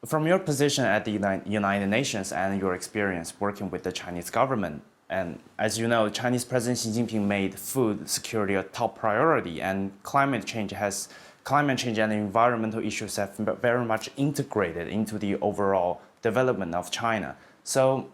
From your position at the United Nations and your experience working with the Chinese government, and as you know, Chinese President Xi Jinping made food security a top priority, and climate change and environmental issues have been very much integrated into the overall development of China. So,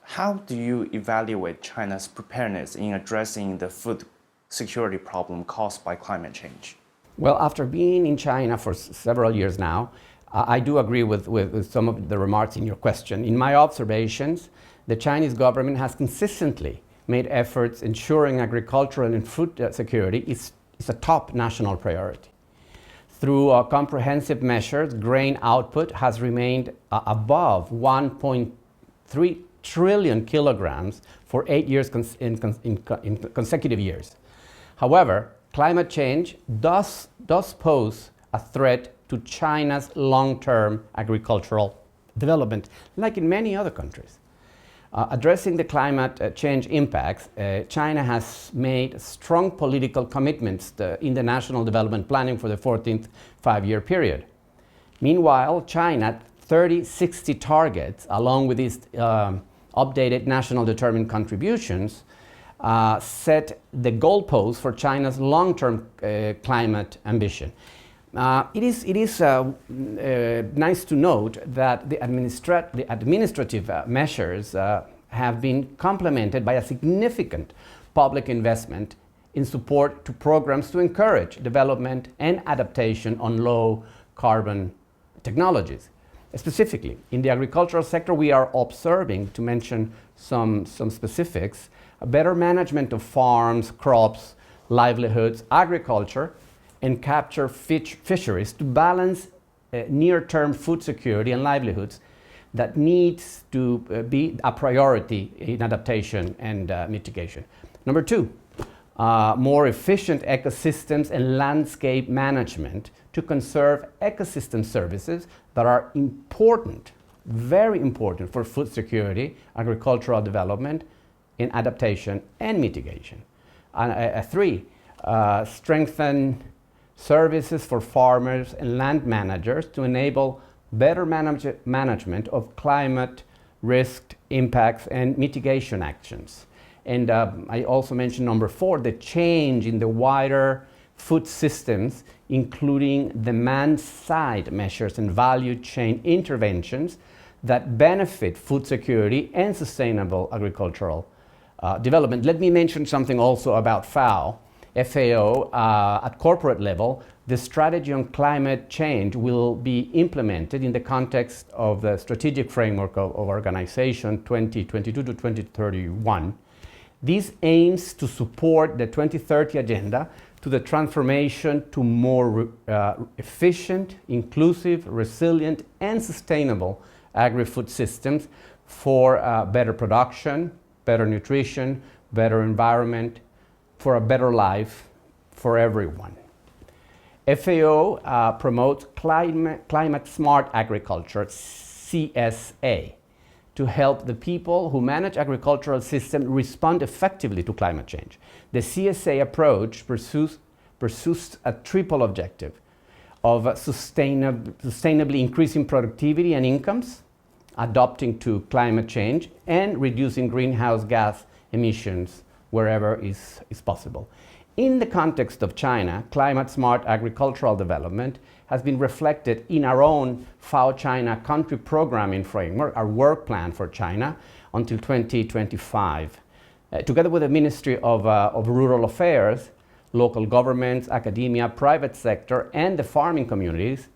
how do you evaluate China's preparedness in addressing the food security problem caused by climate change? Well, after being in China for several years now, I do agree with some of the remarks in your question. In my observations, the Chinese government has consistently made efforts ensuring agricultural and food security is a top national priority. Through comprehensive measures, grain output has remained above 1.3 trillion kilograms for 8 years in consecutive years. However, climate change does pose a threat to China's long-term agricultural development, like in many other countries. Addressing the climate change impacts, China has made strong political commitments in the national development planning for the 14th five-year period. Meanwhile, China 30-60 targets, along with these updated national determined contributions, set the goalposts for China's long-term climate ambition. It is nice to note that the administrative measures have been complemented by a significant public investment in support to programs to encourage development and adaptation on low carbon technologies. Specifically, in the agricultural sector, we are observing, to mention some specifics, a better management of farms, crops, livelihoods, agriculture, and capture fisheries to balance near-term food security and livelihoods that needs to be a priority in adaptation and mitigation. Number two, more efficient ecosystems and landscape management to conserve ecosystem services that are important, very important for food security, agricultural development, in adaptation and mitigation. Three, strengthen services for farmers and land managers to enable better management of climate risk impacts and mitigation actions. And I also mentioned number four, the change in the wider food systems, including demand-side measures and value chain interventions that benefit food security and sustainable agricultural development. Let me mention something also about FAO. At corporate level, the strategy on climate change will be implemented in the context of the strategic framework of organization 2022 to 2031. This aims to support the 2030 agenda to the transformation to more efficient, inclusive, resilient, and sustainable agri-food systems for better production, better nutrition, better environment, for a better life for everyone. FAO promotes climate smart agriculture, CSA, to help the people who manage agricultural systems respond effectively to climate change. The CSA approach pursues a triple objective of sustainably increasing productivity and incomes, adapting to climate change, and reducing greenhouse gas emissions wherever is possible. In the context of China, climate smart agricultural development has been reflected in our own FAO China country programming framework, our work plan for China until 2025. Together with the Ministry of Rural Affairs, local governments, academia, private sector, and the farming communities,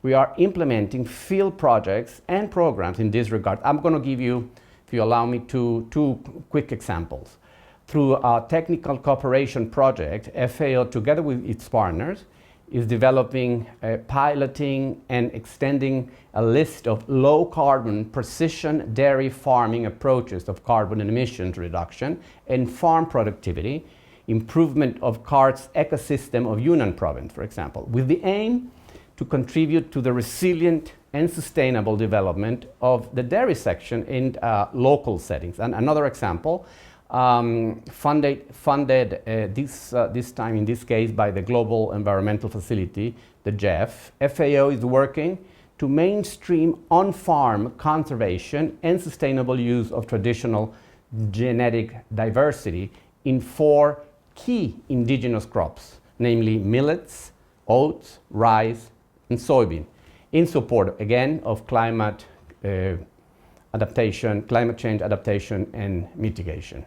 we are implementing field projects and programs in this regard. I'm going to give you, if you allow me, two quick examples. Through a technical cooperation project, FAO, together with its partners, is developing, piloting, and extending a list of low-carbon precision dairy farming approaches of carbon emissions reduction and farm productivity, improvement of karst's ecosystem of Yunnan province, for example, with the aim to contribute to the resilient and sustainable development of the dairy section in local settings. And another example, funded this time in this case by the Global Environmental Facility, the GEF. FAO is working to mainstream on-farm conservation and sustainable use of traditional genetic diversity in 4 key indigenous crops, namely millets, oats, rice, and soybean, in support, again, of climate change adaptation and mitigation.